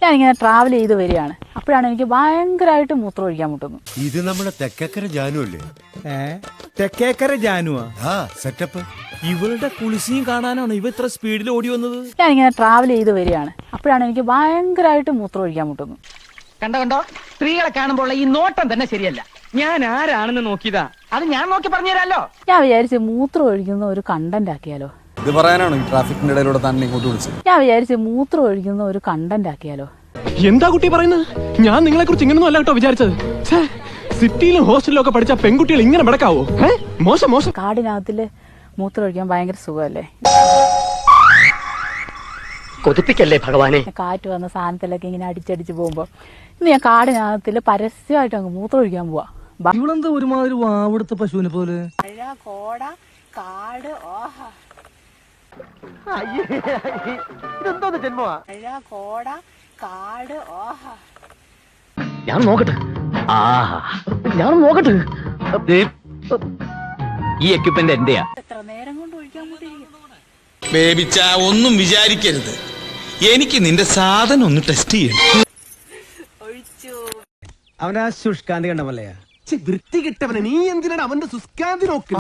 ഞാനിങ്ങനെ ട്രാവൽ ചെയ്ത് വരികയാണ്. അപ്പോഴാണ് എനിക്ക് ഭയങ്കരമായിട്ട് മൂത്രം ഒഴിക്കാൻ മുട്ടുന്നു. ഇത് നമ്മുടെ തെക്കേക്കര ജാനു അല്ലേ? തെക്കേക്കര ജാനുവാ സെറ്റപ്പ്. ഇവളുടെ കുളിസിയും കാണാനാണ് ഇവ ഇത്ര സ്പീഡിൽ ഓടി വന്നത്. ഞാനിങ്ങനെ ട്രാവൽ ചെയ്ത് വരികയാണ്. അപ്പോഴാണ് എനിക്ക് ഭയങ്കരമായിട്ട് മൂത്രം ഒഴിക്കാൻ മുട്ടുന്നു. കണ്ടോ സ്ത്രീകളെ കാണുമ്പോൾ ഈ നോട്ടം തന്നെ ശരിയല്ല. ഞാൻ ആരാണെന്ന് നോക്കിയതാ, അത് ഞാൻ നോക്കി പറഞ്ഞുതരാലോ. ഞാൻ വിചാരിച്ച് മൂത്രം ഒഴിക്കുന്ന ഒരു കണ്ടന്റ് ആക്കിയാലോ. ഇത് പറയാനാണോ ഈ ട്രാഫിക്കിന്റെ ഇടയിലൂടെ തന്നെ ഇങ്ങോട്ട് വിളിച്ചത്? ഞാൻ വിചാരിച്ച് മൂത്രം ഒഴിക്കുന്ന ഒരു കണ്ടന്റ് ആക്കിയാലോ. എന്താ കുട്ടി പറയുന്നത്? ഞാൻ നിങ്ങളെ കുറിച്ച് ഇങ്ങനൊന്നും അല്ല കേട്ടോ വിചാരിച്ചത്. സിറ്റിയിലും ഹോസ്റ്റലിലും ഒക്കെ പഠിച്ച പെൺകുട്ടികൾ ഇങ്ങനെ നടക്കാവോ? മോശം മോശം. കാടിനകത്തില് മൂത്രം ഒഴിക്കാൻ ഭയങ്കര സുഖമല്ലേ. കൊതിപ്പിക്കല്ലേ ഭഗവാനെ. കാറ്റ് വന്ന സാധനത്തിലൊക്കെ ഇങ്ങനെ അടിച്ചടിച്ച് പോകുമ്പോ ഇന്ന് ഞാൻ കാടിനകത്തില് പരസ്യമായിട്ട് അങ്ങ് മൂത്രം ഒഴിക്കാൻ പോവാ. ഇവളെന്താ ഒരുമാതിരി വാവെടുത്ത പശുവിനെ പോലെ? മഴ, കോട, കാട്, ഓഹ. ഇതെന്തോ ജന്മമാ. മഴ, കോട, കാട്, ഓഹ. ഞാൻ നോക്കട്ടെ. ഞാൻ നോക്കട്ടെ. ഈ എക്യുപ്മെന്റ് എന്റെയാ. എത്ര നേരം കൊണ്ട് ഒഴിക്കാൻ മുട്ടിരിക്കും. ബേബിച്ച ഒന്നും വിചാരിക്കരുത്. എനിക്ക് നിന്റെ സാധനം ഒന്ന് ടെസ്റ്റ് ചെയ്യണം. അവനാ ശുഷ്കാന്തി കണ്ടമല്ലയാ. വൃത്തി കിട്ടവനെ നീ എന്തിനാണ് അവന്റെ സുസ്കാന്തി നോക്കി?